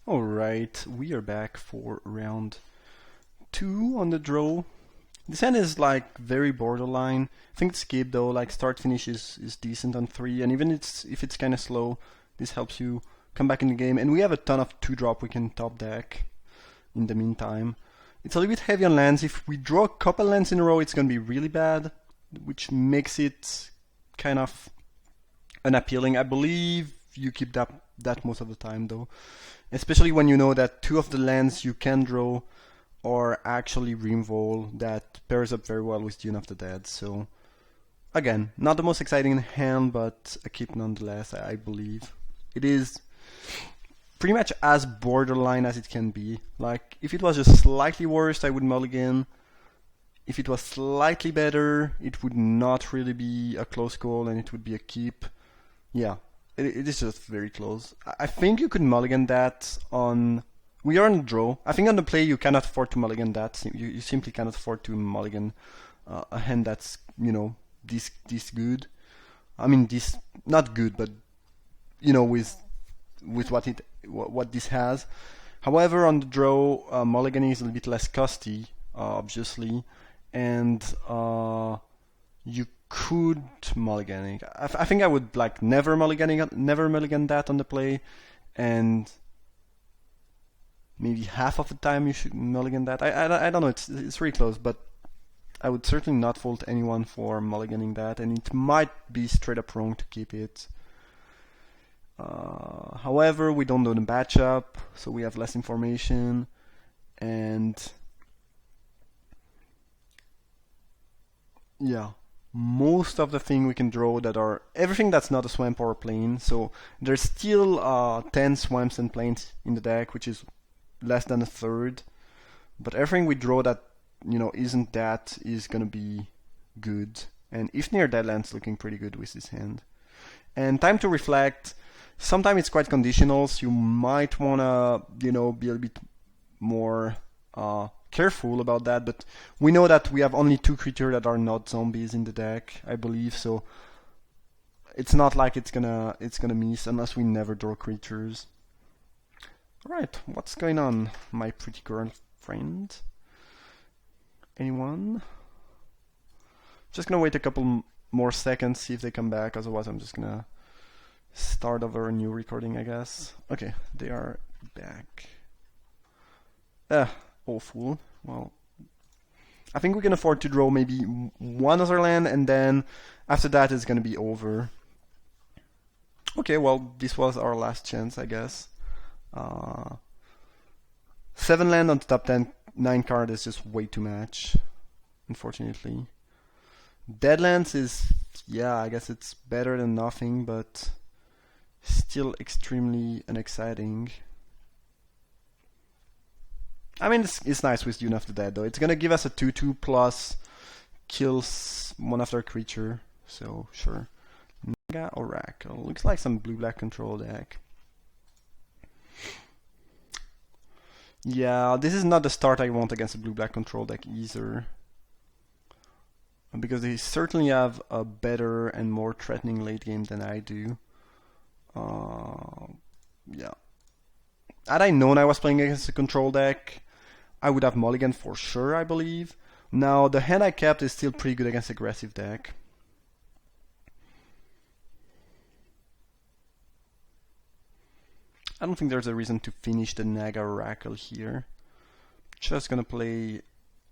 Alright, we are back for round 2 on the draw. This hand is like very borderline. I think skip though, like start finish is decent on 3, and even if it's kinda slow, this helps you come back in the game. And we have a ton of 2-drop we can top deck in the meantime. It's a little bit heavy on lands. If we draw a couple lands in a row, it's gonna be really bad, which makes it kind of unappealing. I believe you keep that most of the time though. Especially when you know that 2 of the lands you can draw are actually Reamvol that pairs up very well with Dune of the Dead. So again, not the most exciting hand, but a keep nonetheless, I believe. It is pretty much as borderline as it can be. Like, if it was just slightly worse, I would mulligan. If it was slightly better, it would not really be a close call and it would be a keep. Yeah, it is just very close. I think you could mulligan that on... We are on the draw. I think on the play you cannot afford to mulligan that. You simply cannot afford to mulligan a hand that's, you know, this good. I mean, this... not good, but, you know, with what this has. However, on the draw, mulliganing is a little bit less costly, obviously, and you could mulligan it. I think I would like never mulligan that on the play, and maybe half of the time you should mulligan that. I don't know. It's really close, but I would certainly not fault anyone for mulliganing that, and it might be straight up wrong to keep it. However, we don't know the matchup, so we have less information, and yeah, most of the thing we can draw that are everything that's not a swamp or a plain. So there's still 10 swamps and plains in the deck, which is less than a third. But everything we draw that, you know, isn't that is gonna be good. And if near Deadland's looking pretty good with this hand. And time to reflect. Sometimes it's quite conditional, so you might wanna, you know, be a bit more careful about that. But we know that we have only 2 creatures that are not zombies in the deck, I believe. So it's not like it's gonna miss unless we never draw creatures. Alright, what's going on, my pretty girlfriend? Anyone? Just gonna wait a couple more seconds, see if they come back. Otherwise, I'm just gonna start over a new recording, I guess. Okay, they are back. Awful. Well, I think we can afford to draw maybe one other land, and then after that it's gonna be over. Okay, well, this was our last chance, I guess. 7 land on the top 9 card is just way too much, unfortunately. Deadlands is, yeah, I guess it's better than nothing, but still extremely unexciting. I mean, it's nice with Dune of the Dead, though. It's gonna give us a 2/2 plus kills one of their creature, so sure. Mega Oracle. Looks like some blue-black control deck. Yeah, this is not the start I want against a blue-black control deck either. Because they certainly have a better and more threatening late game than I do. Yeah. Had I known I was playing against a control deck, I would have mulligan for sure, I believe. Now, the hand I kept is still pretty good against aggressive deck. I don't think there's a reason to finish the Naga Oracle here. Just gonna play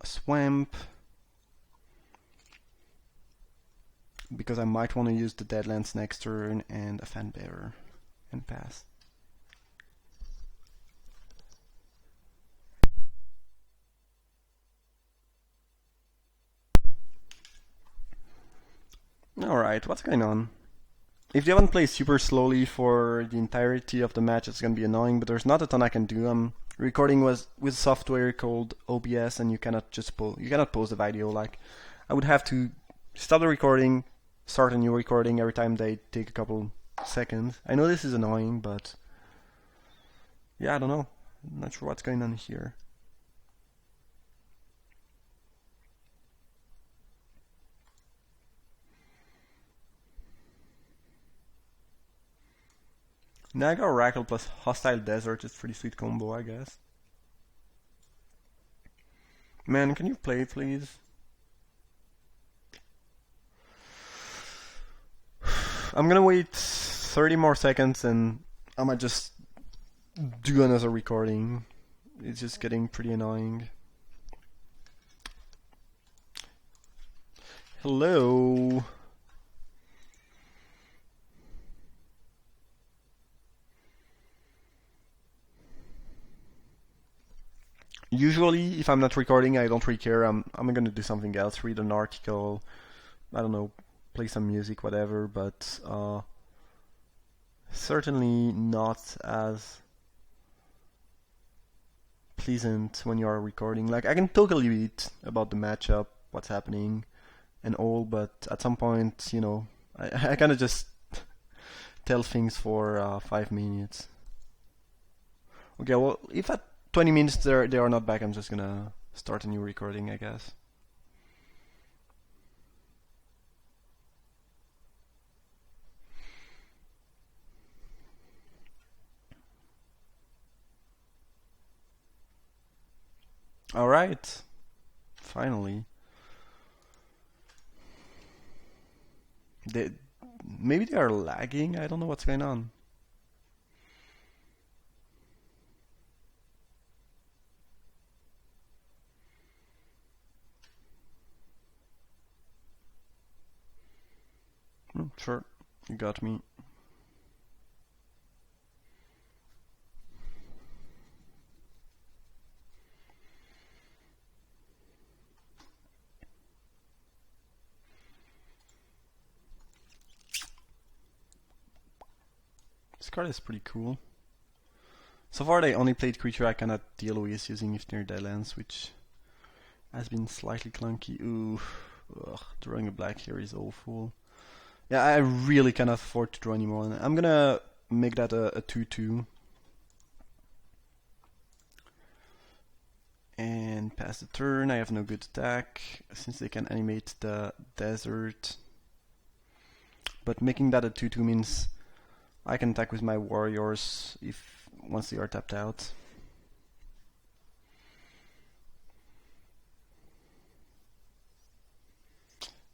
a Swamp, because I might want to use the Deadlands next turn and a Fanbearer and pass. Alright, what's going on? If they haven't played super slowly for the entirety of the match, it's gonna be annoying, but there's not a ton I can do. I'm recording with software called OBS, and you cannot just pause the video. Like, I would have to stop the recording, start a new recording every time they take a couple seconds. I know this is annoying, but yeah, I don't know. I'm not sure what's going on here. Naga Oracle plus Hostile Desert is pretty sweet combo, I guess. Man, can you play, please? I'm gonna wait 30 more seconds and I might just do another recording. It's just getting pretty annoying. Hello. Usually, if I'm not recording, I don't really care. I'm gonna do something else, read an article, I don't know, play some music, whatever. But certainly not as pleasant when you are recording. Like I can talk a little bit about the matchup, what's happening, and all, but at some point, you know, I kind of just tell things for 5 minutes. Okay, well, if at 20 minutes they are not back, I'm just gonna start a new recording, I guess. Alright, finally. They, maybe they are lagging, I don't know what's going on. Sure, you got me. This card is pretty cool. So far they only played creature I cannot deal with using if near Deadlands, which has been slightly clunky. Ooh, ugh, drawing a black here is awful. Yeah, I really cannot afford to draw anymore. I'm gonna make that a 2-2. And pass the turn. I have no good attack, since they can animate the desert. But making that a 2-2 means I can attack with my warriors if once they are tapped out.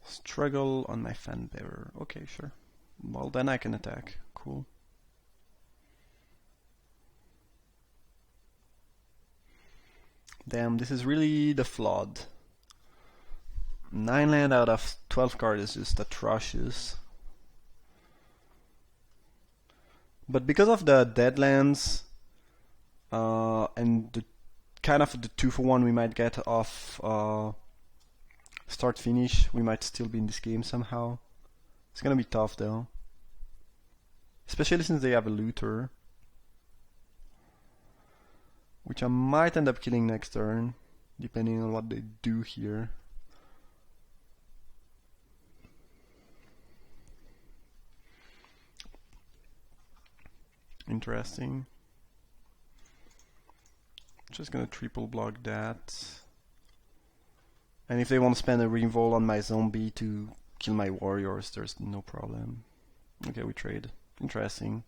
Struggle on my fan bearer. Okay, sure. Well, then I can attack. Cool. Damn, this is really the flood. 9 land out of 12 cards is just atrocious. But because of the Deadlands and the kind of the 2-for-1 we might get off start finish, we might still be in this game somehow. It's gonna be tough though, especially since they have a looter, which I might end up killing next turn, depending on what they do here. Interesting. Just gonna triple block that. And if they want to spend a revolt on my zombie to kill my warriors, there's no problem. Okay, we trade. Interesting.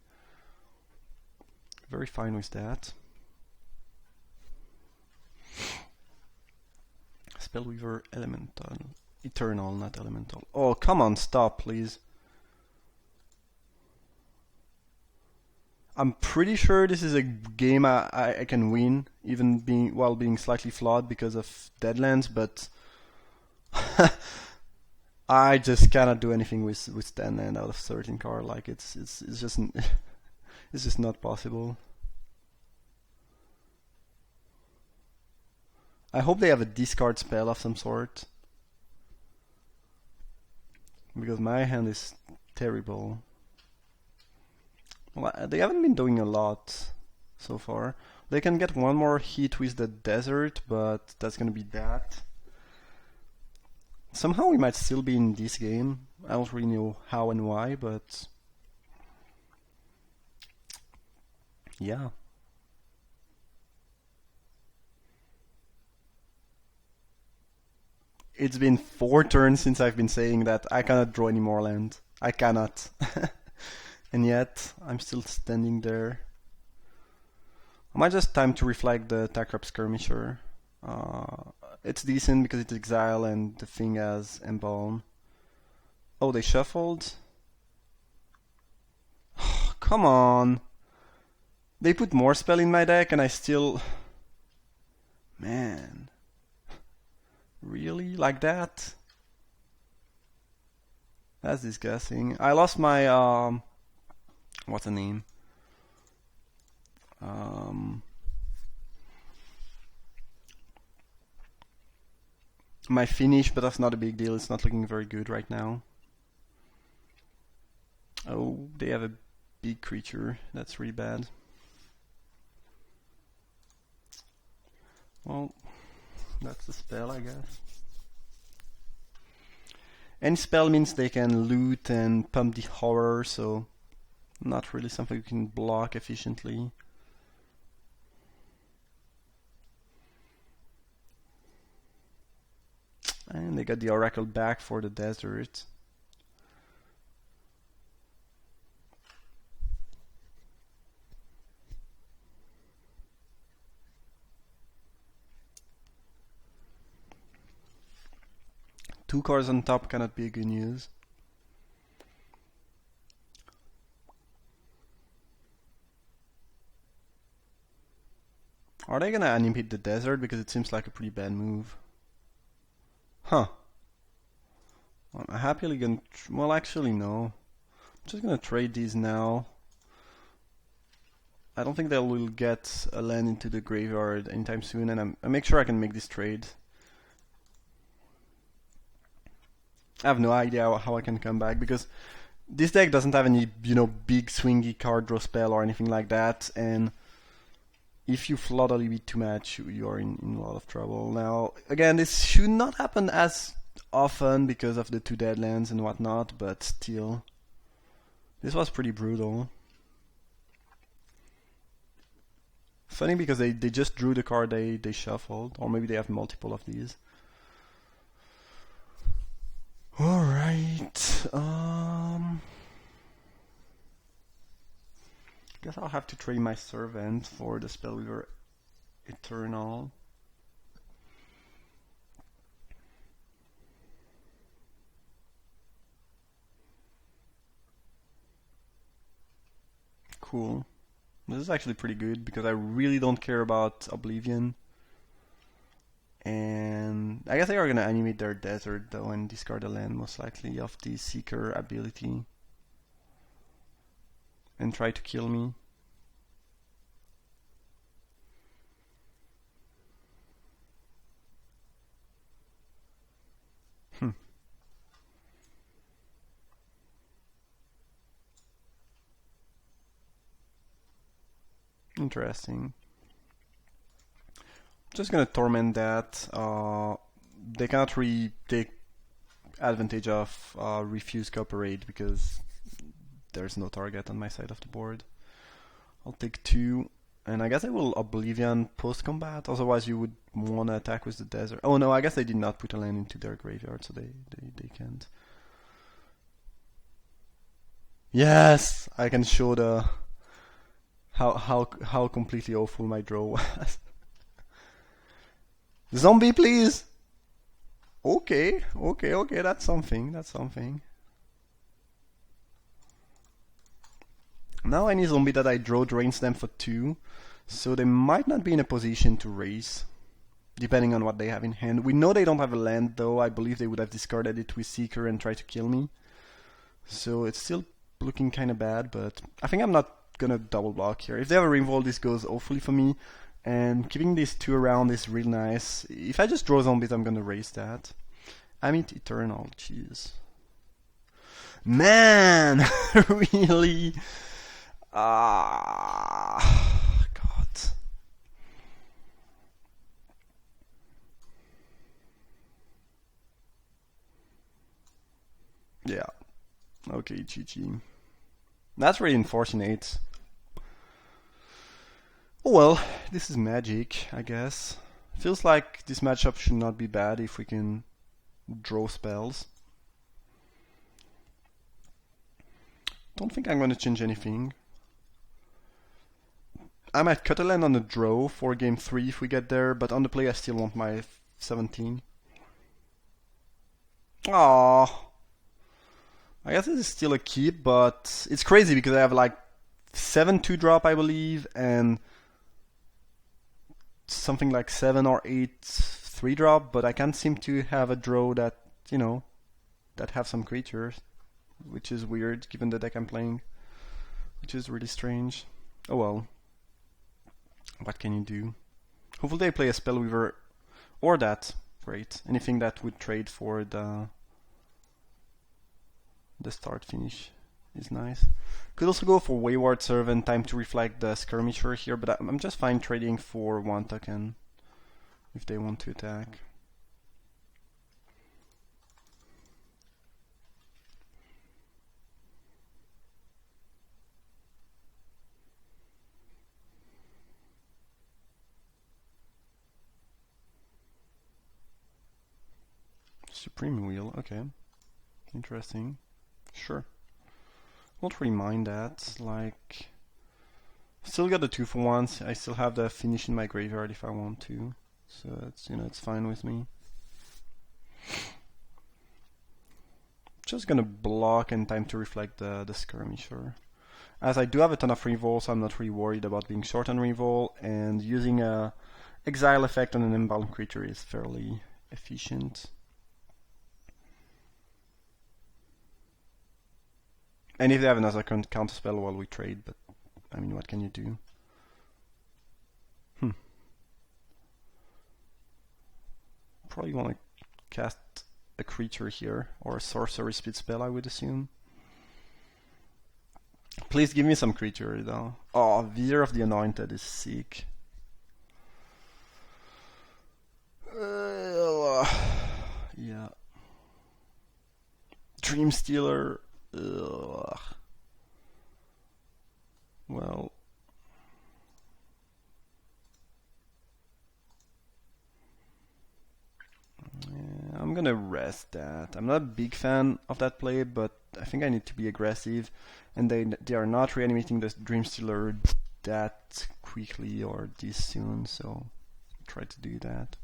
Very fine with that. Spellweaver Elemental. Eternal, not Elemental. Oh, come on, stop, please. I'm pretty sure this is a game I can win, even while being slightly flawed because of Deadlands, but I just cannot do anything with 10 land out of 13 card. Like it's just it's just not possible. I hope they have a discard spell of some sort, because my hand is terrible. Well, they haven't been doing a lot so far. They can get one more hit with the desert, but that's gonna be that. Somehow we might still be in this game. I don't really know how and why, but yeah. It's been 4 turns since I've been saying that I cannot draw any more land. I cannot. And yet, I'm still standing there. I might just time to reflect the Takrab Skirmisher. It's decent because it's exile and the thing has embalm. Oh, they shuffled? Come on! They put more spell in my deck and I still... Man. Really? Like that? That's disgusting. I lost my... what's the name? My finish, but that's not a big deal. It's not looking very good right now. Oh, they have a big creature. That's really bad. Well, that's the spell, I guess. Any spell means they can loot and pump the horror, so not really something you can block efficiently. And they got the Oracle back for the desert. Two cards on top cannot be good news. Are they gonna animate the desert? Because it seems like a pretty bad move. Huh. Well, I'm happily gonna... well, actually, no. I'm just gonna trade these now. I don't think they will get a land into the graveyard anytime soon, and I make sure I can make this trade. I have no idea how I can come back, because this deck doesn't have any, big swingy card draw spell or anything like that, and if you flood a little bit too much, you are in a lot of trouble. Now, again, this should not happen as often because of the 2 dead lands and whatnot, but still, this was pretty brutal. Funny because they just drew the card they shuffled, or maybe they have multiple of these. Alright, guess I'll have to trade my Servant for the Spellweaver Eternal. Cool. This is actually pretty good because I really don't care about Oblivion. And I guess they are gonna animate their desert though and discard a land most likely of the Seeker ability. And try to kill me. Interesting. Just gonna torment that. They cannot really take advantage of refuse cooperate because there's no target on my side of the board. I'll take 2, and I guess I will Oblivion post-combat, otherwise you would want to attack with the desert. Oh no, I guess they did not put a land into their graveyard, so they can't. Yes! I can show the how completely awful my draw was. Zombie, please! Okay, that's something. Now any zombie that I draw drains them for 2, so they might not be in a position to raise, depending on what they have in hand. We know they don't have a land though. I believe they would have discarded it with Seeker and tried to kill me. So it's still looking kinda bad, but I think I'm not gonna double block here. If they have a Revolt, this goes awfully for me, and keeping these 2 around is real nice. If I just draw zombies, I'm gonna raise that. I mean, Eternal, jeez. Man! Really? God. Yeah. Okay, GG. That's really unfortunate. Oh well, this is Magic, I guess. Feels like this matchup should not be bad if we can draw spells. don't think I'm going to change anything. I might cut a land on the draw for game 3 if we get there, but on the play I still want my 17. Aww. I guess it is still a keep, but it's crazy because I have like 7 2-drop, I believe, and something like 7 or 8 3-drop, but I can't seem to have a draw that, you know, that have some creatures, which is weird given the deck I'm playing, which is really strange. Oh well. What can you do? Hopefully they play a Spellweaver or that. Great. Anything that would trade for the start finish is nice. Could also go for Wayward Servant, Time to Reflect the Skirmisher here, but I'm just fine trading for 1 token if they want to attack. Supreme Wheel, okay. Interesting. Sure. Won't really mind that. Like, still got the 2-for-1s. I still have the finish in my graveyard if I want to. So it's, you know, it's fine with me. Just gonna block and Time to Reflect the Skirmisher. As I do have a ton of reroll, so I'm not really worried about being short on reroll, and using a exile effect on an embalmed creature is fairly efficient. And if they have another counter spell while we trade, but I mean, what can you do? Probably want to cast a creature here, or a sorcery speed spell, I would assume. Please give me some creature, though. Oh, Vizier of the Anointed is sick. Yeah. Dream Stealer. Ugh. Well, yeah, I'm gonna rest that. I'm not a big fan of that play, but I think I need to be aggressive, and they are not reanimating the Dream Stealer that quickly or this soon, so I'll try to do that.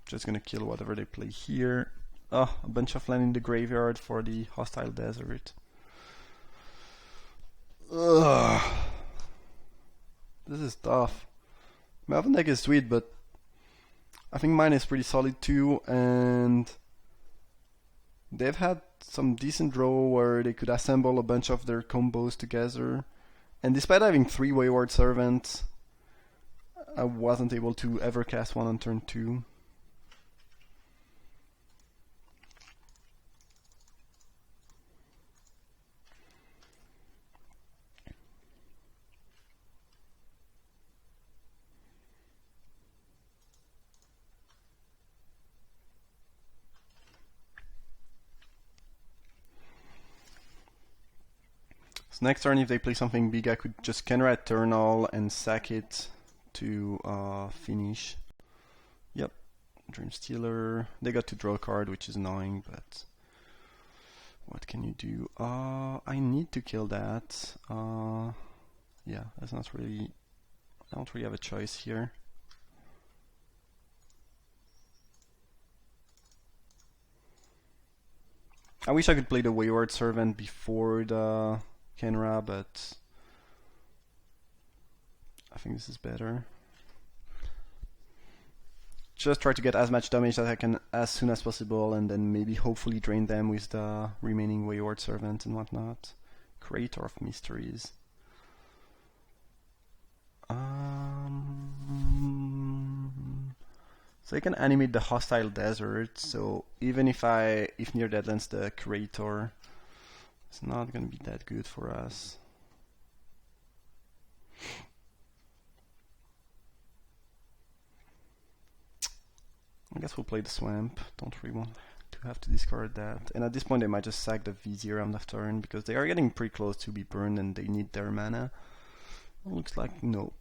Just gonna kill whatever they play here. Oh, a bunch of land in the graveyard for the hostile desert. Ugh. This is tough. My oven deck is sweet, but I think mine is pretty solid too, and they've had some decent draw where they could assemble a bunch of their combos together. And despite having 3 Wayward Servants, I wasn't able to ever cast one on turn 2. So next turn, if they play something big, I could just Kenra Eternal and sack it to finish. Yep, Dream Stealer. They got to draw a card, which is annoying, but what can you do? I need to kill that. Yeah, that's not really. I don't really have a choice here. I wish I could play the Wayward Servant before the Kenra, but I think this is better. Just try to get as much damage as I can as soon as possible, and then maybe hopefully drain them with the remaining Wayward Servant and whatnot. Creator of Mysteries. So I can animate the hostile desert, so even if near deadlands the Creator, it's not gonna be that good for us. I guess we'll play the Swamp. Don't really want to have to discard that. And at this point, they might just sack the Vizier on the turn because they are getting pretty close to be burned and they need their mana. Looks like no.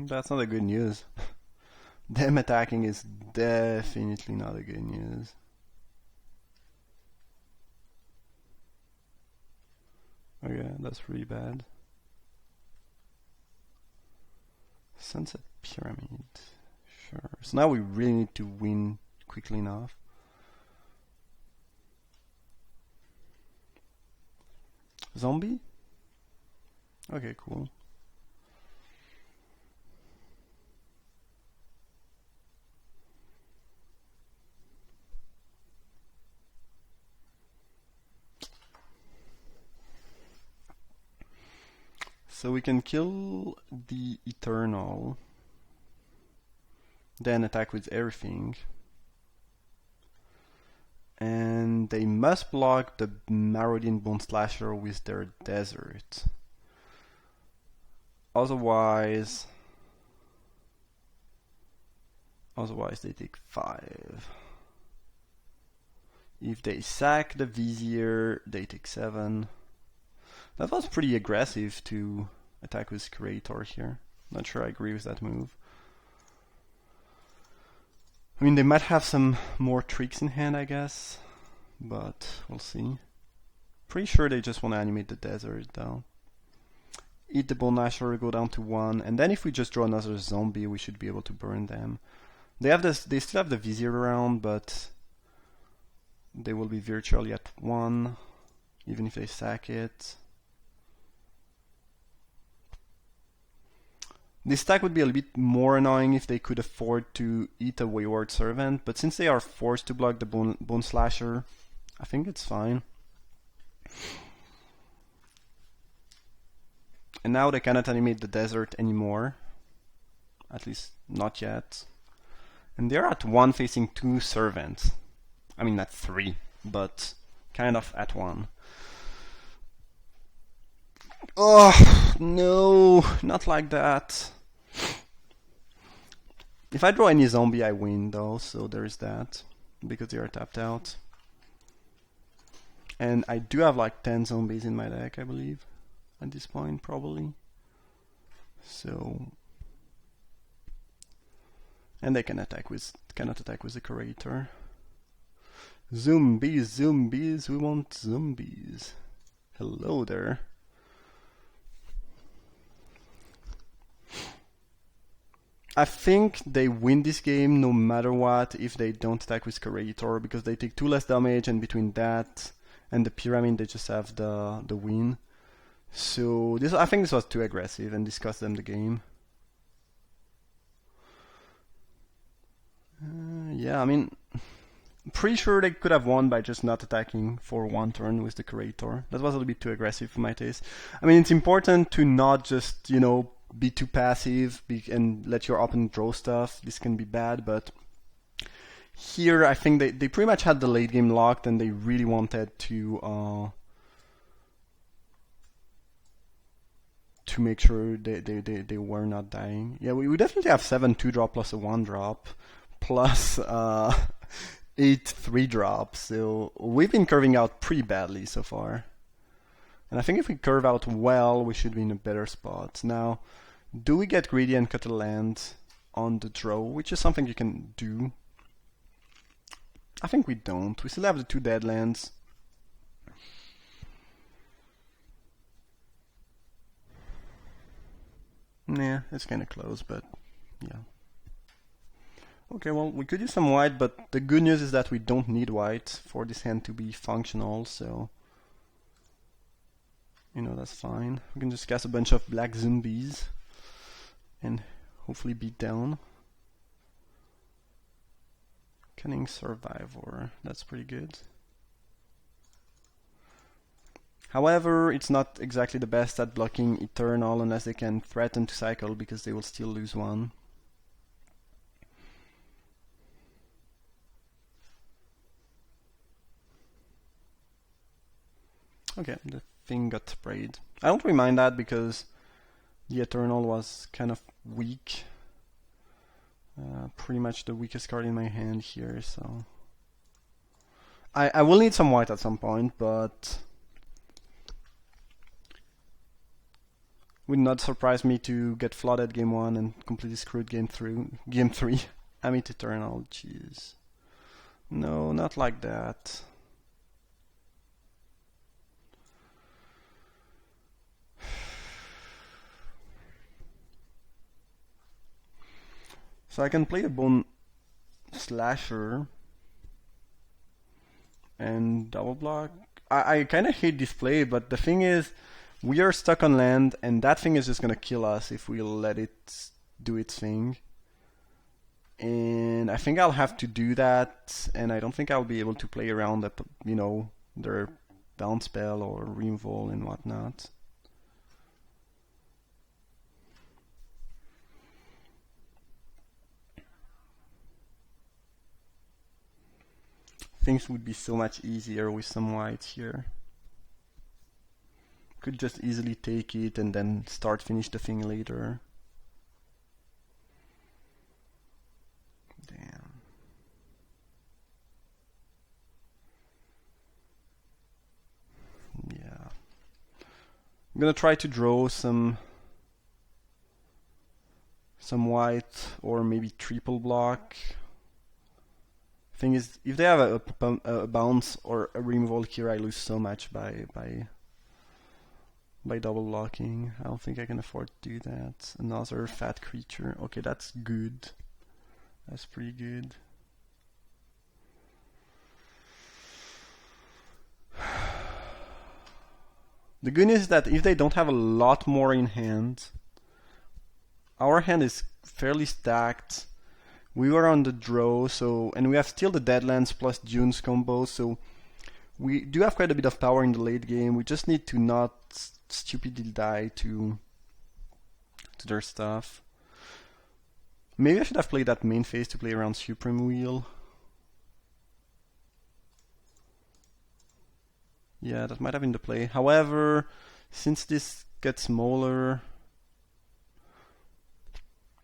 That's not a good news. Them attacking is definitely not a good news. Okay, that's really bad. Sunset Pyramid. Sure. So now we really need to win quickly enough. Zombie? Okay, cool. So we can kill the Eternal, then attack with everything. And they must block the Marodian Bone Slasher with their Desert. Otherwise they take 5. If they sack the Vizier, they take 7. That was pretty aggressive to attack with Creator here. Not sure I agree with that move. I mean, they might have some more tricks in hand, I guess, but we'll see. Pretty sure they just want to animate the Desert, though. Eat the Bone Lasher, go down to 1, and then if we just draw another zombie, we should be able to burn them. They have this. They still have the Vizier around, but they will be virtually at 1, even if they sack it. This stack would be a little bit more annoying if they could afford to eat a Wayward Servant, but since they are forced to block the Bone Slasher, I think it's fine. And now they cannot animate the Desert anymore. At least not yet. And they're at 1 facing 2 Servants. I mean, not 3, but kind of at 1. Oh, no, not like that. If I draw any zombie, I win, though, so there is that, because they are tapped out. And I do have like 10 zombies in my deck, I believe, at this point, probably. So, and they cannot attack with the Curator. Zombies, zombies, we want zombies. Hello there. I think they win this game no matter what if they don't attack with Curator, because they take 2 less damage, and between that and the Pyramid they just have the win. So I think this was too aggressive and this cost them the game. Yeah, I mean, pretty sure they could have won by just not attacking for 1 turn with the Curator. That was a little bit too aggressive for my taste. I mean, it's important to not just, you know, be too passive and let your opponent draw stuff. This can be bad, but here I think they pretty much had the late game locked, and they really wanted to make sure they were not dying. Yeah, we definitely have 7 2-drop plus a 1-drop plus 8 3-drops, so we've been curving out pretty badly so far. And I think if we curve out well, we should be in a better spot. Now, do we get greedy and cut a land on the draw, which is something you can do? I think we don't. We still have the 2 dead lands. Nah, it's kind of close, but yeah. Okay, well, we could use some white, but the good news is that we don't need white for this hand to be functional, so you know, that's fine. We can just cast a bunch of black zombies and hopefully beat down. Cunning Survivor, that's pretty good. However, it's not exactly the best at blocking Eternal unless they can threaten to cycle, because they will still lose 1. Okay, the thing got sprayed. I don't really mind that because the Eternal was kind of weak. Pretty much the weakest card in my hand here, so I will need some white at some point, but Would not surprise me to get flooded game 1 and completely screwed game 3. Amit Eternal, jeez. No, not like that. So I can play a Bone Slasher and double block. I kind of hate this play, but the thing is, we are stuck on land, and that thing is just gonna kill us if we let it do its thing. And I think I'll have to do that, and I don't think I'll be able to play around the, their bounce spell or reinvol and whatnot. Things would be so much easier with some whites here. Could just easily take it and then finish the thing later. Damn. Yeah. I'm gonna try to draw some white or maybe triple block. Thing is, if they have a bounce or a removal here, I lose so much by double blocking. I don't think I can afford to do that. Another fat creature. Okay, that's good. That's pretty good. The good news is that if they don't have a lot more in hand, our hand is fairly stacked. We were on the draw, and we have still the Deadlands plus Dunes combo, so we do have quite a bit of power in the late game. We just need to not stupidly die to their stuff. Maybe I should have played that main phase to play around Supreme Wheel. Yeah, that might have been the play. However, since this gets smaller,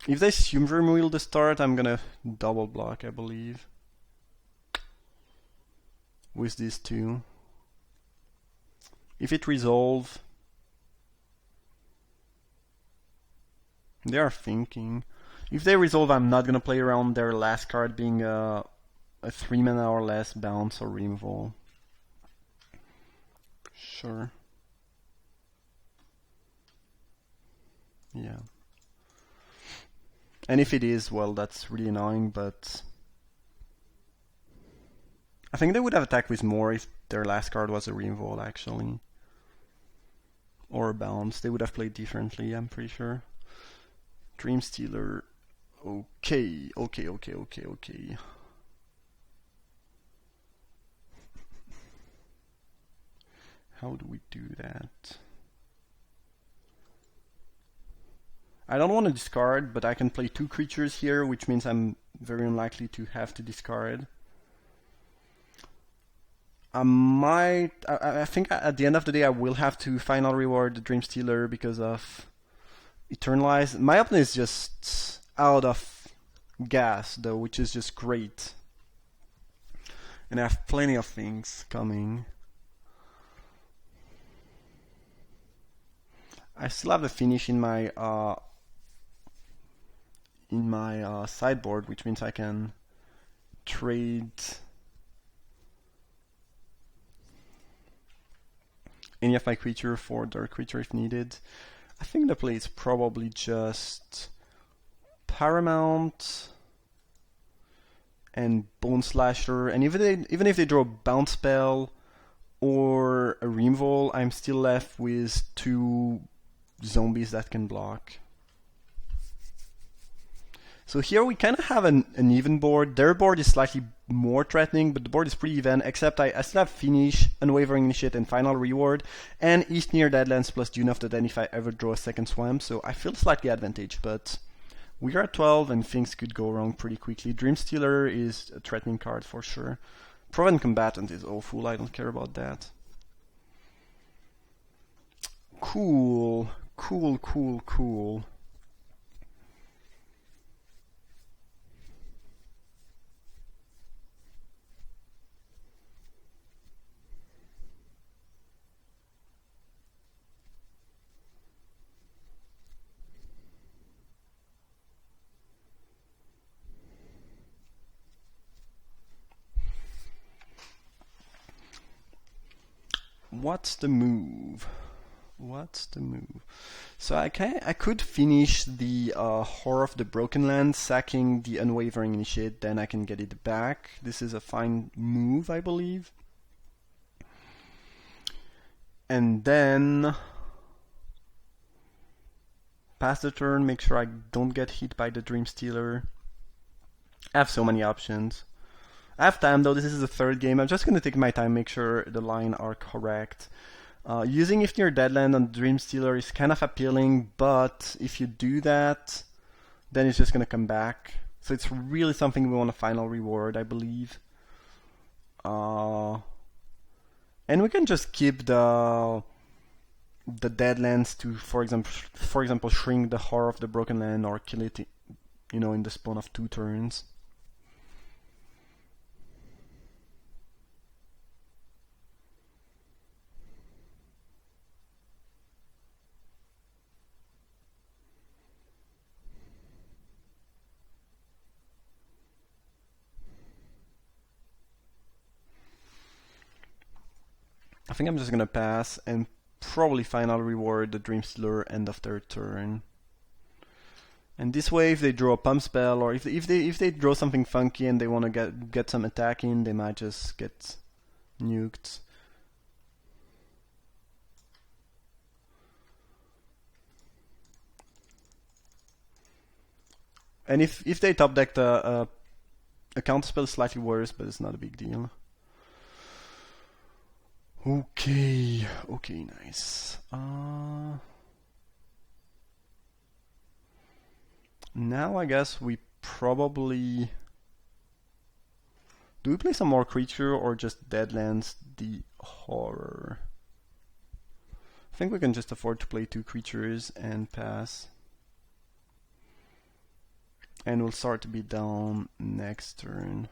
if they Supreme Wheel the start, I'm gonna double block, I believe, with these two. If it resolve, they are thinking. If they resolve, I'm not gonna play around their last card being a 3-mana or less bounce or removal. Sure. Yeah. And if it is, well, that's really annoying, but I think they would have attacked with more if their last card was a reinvol, actually. Or a bounce. They would have played differently, I'm pretty sure. Dream Stealer. Okay. How do we do that? I don't want to discard, but I can play 2 creatures here, which means I'm very unlikely to have to discard. I think at the end of the day I will have to final reward the Dream Stealer because of Eternalize. My opponent is just out of gas though, which is just great. And I have plenty of things coming. I still have the finish in my sideboard, which means I can trade any of my creature for their creature if needed. I think the play is probably just Paramount and Bone Slasher, and even if they draw a bounce spell or a removal, I'm still left with 2 zombies that can block. So here we kind of have an even board. Their board is slightly more threatening, but the board is pretty even, except I still have Finish, Unwavering Initiate, and Final Reward, and East Near Deadlands plus Dune of the Dead if I ever draw a second swamp, so I feel slightly advantaged, but we are at 12 and things could go wrong pretty quickly. Dream Stealer is a threatening card for sure. Proven Combatant is awful, I don't care about that. Cool. what's the move? What's the move? So I could finish the Horror of the Broken Land, sacking the Unwavering Initiate, then I can get it back. This is a fine move, I believe. And then pass the turn, make sure I don't get hit by the Dream Stealer. I have so many options. I have time though, this is the third game. I'm just gonna take my time, make sure the line are correct. Using If Near Deadland on Dream Stealer is kind of appealing, but if you do that, then it's just gonna come back. So it's really something we want a final reward, I believe. And we can just keep the Deadlands to, for example, shrink the Horror of the Broken Land or kill it, in the spawn of 2 turns. I think I'm just gonna pass and probably final reward the Dream Stealer end of their turn. And this way, if they draw a pump spell, or if they draw something funky and they want to get some attack in, they might just get nuked. And if they top deck a counter spell, slightly worse, but it's not a big deal. Okay, nice. Now I guess we probably... Do we play some more creature or just Deadlands the Horror? I think we can just afford to play 2 creatures and pass. And we'll start to be down next turn.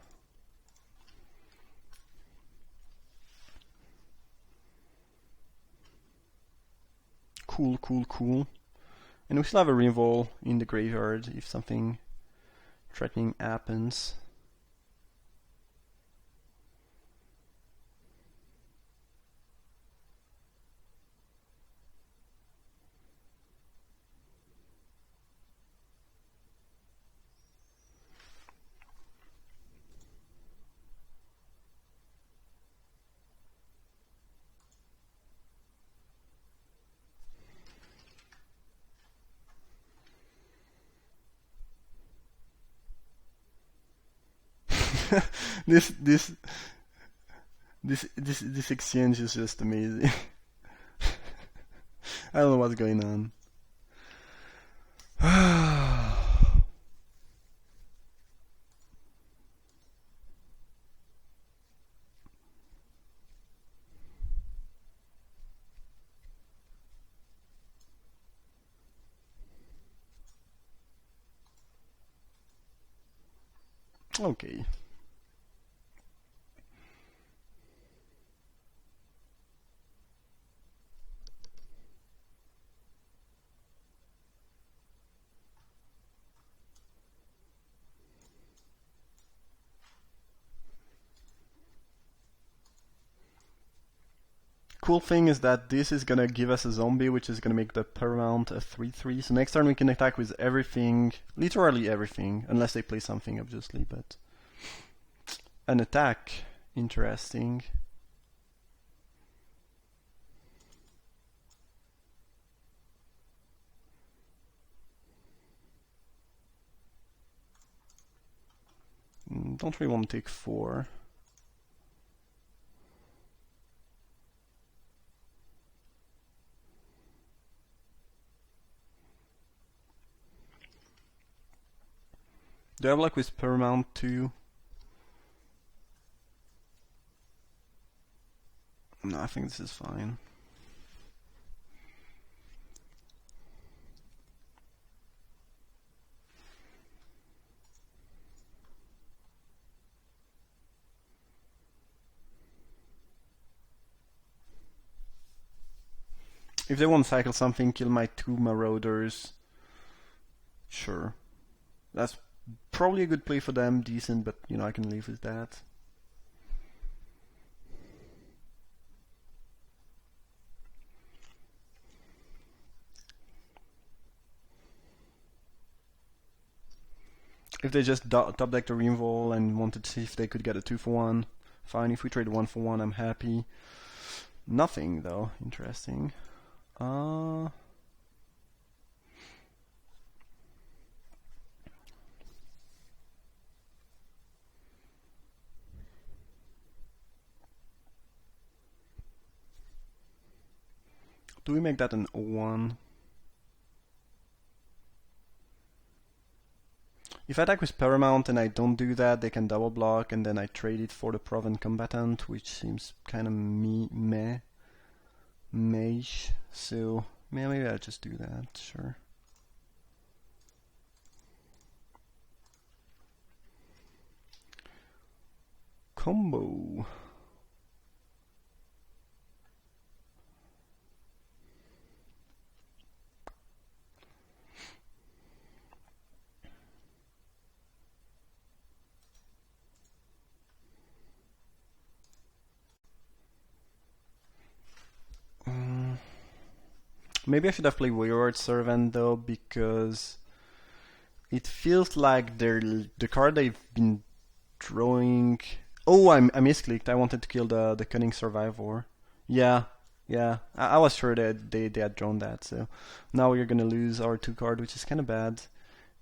Cool. And we still have a Revolt in the graveyard if something threatening happens. this exchange is just amazing. I don't know what's going on. Okay. Cool thing is that this is gonna give us a zombie, which is gonna make the paramount a 3/3. So next turn we can attack with everything, literally everything, unless they play something, obviously. But an attack, interesting. Don't really want to take 4. Do I have luck with Paramount too? No, I think this is fine. If they want to cycle something, kill my 2 Marauders. Sure. That's probably a good play for them, decent, but I can live with that. If they just top decked a Reinvol and wanted to see if they could get a 2-for-1, fine. If we trade 1-for-1, I'm happy. Nothing though. Interesting. Do we make that an 0-1? If I attack with Paramount and I don't do that, they can double block, and then I trade it for the Proven Combatant, which seems kind of meh-ish. So maybe I'll just do that, sure. Combo. Maybe I should have played Wayward Servant though, because it feels like the card they've been drawing. Oh, I misclicked. I wanted to kill the Cunning Survivor. Yeah, I was sure that they had drawn that. So now we're gonna lose our 2 card, which is kind of bad.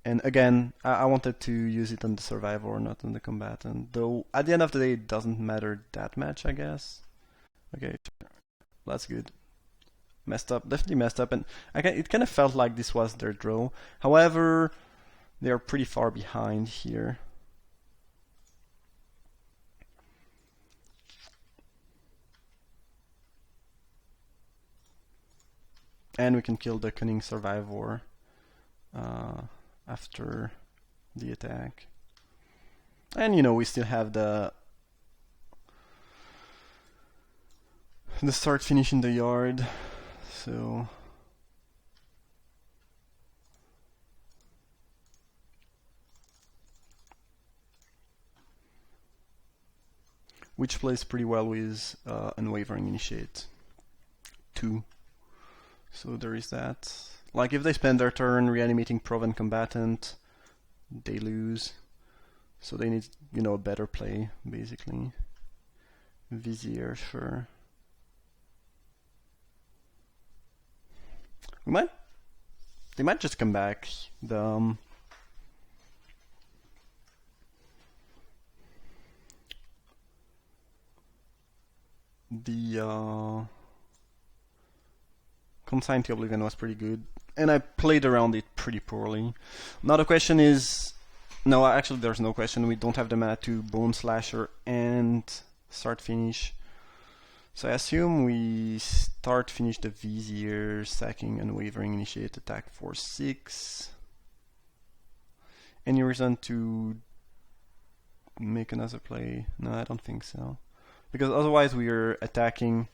And again, I wanted to use it on the Survivor, not on the Combatant. Though at the end of the day, it doesn't matter that much, I guess. Okay, that's good. Messed up, definitely messed up, and it kind of felt like this was their draw. However, they are pretty far behind here. And we can kill the Cunning Survivor after the attack. And you know, we still have the start finish in the yard. So which plays pretty well with Unwavering Initiate 2. So there is that. Like if they spend their turn reanimating Proven Combatant, they lose. So they need, you know, a better play, basically. Vizier, sure. They might just come back. The Consign to Oblivion was pretty good, and I played around it pretty poorly. Now the question is, no, actually there's no question. We don't have the mana to Bone Slasher and start finish. So I assume we start finish the Vizier, sacking Unwavering Initiate, attack for 6. Any reason to make another play? No, I don't think so. Because otherwise we are attacking.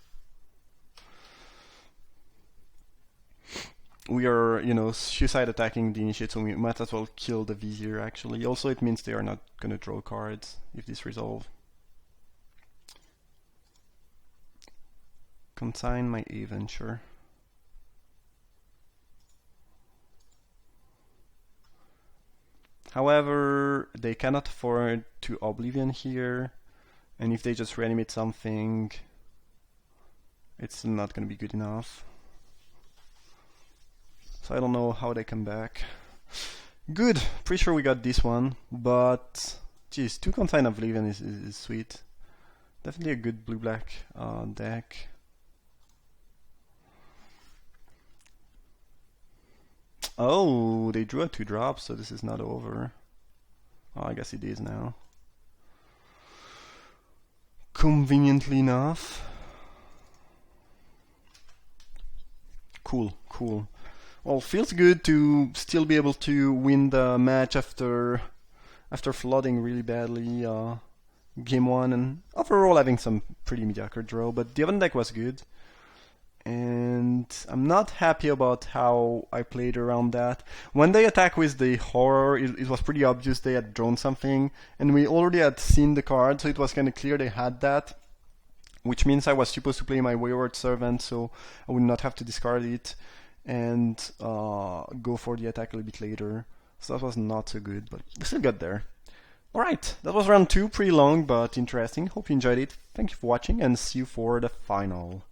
We are, you know, suicide attacking the Initiate, so we might as well kill the Vizier actually. Also, it means they are not gonna draw cards if this resolve. Consign my Aven, sure. However, they cannot afford to Oblivion here, and if they just reanimate something, it's not gonna be good enough. So I don't know how they come back. Good, pretty sure we got this one, but geez, 2 Consign Oblivion is sweet. Definitely a good blue-black deck. Oh, they drew a 2-drop, so this is not over. Oh, I guess it is now. Conveniently enough. Cool. Well, feels good to still be able to win the match after flooding really badly game 1, and overall having some pretty mediocre draw, but the other deck was good. And I'm not happy about how I played around that. When they attack with the Horror, it was pretty obvious they had drawn something, and we already had seen the card, so it was kind of clear they had that, which means I was supposed to play my Wayward Servant, so I would not have to discard it and go for the attack a little bit later. So that was not so good, but we still got there. Alright, that was round 2, pretty long but interesting. Hope you enjoyed it. Thank you for watching and see you for the final.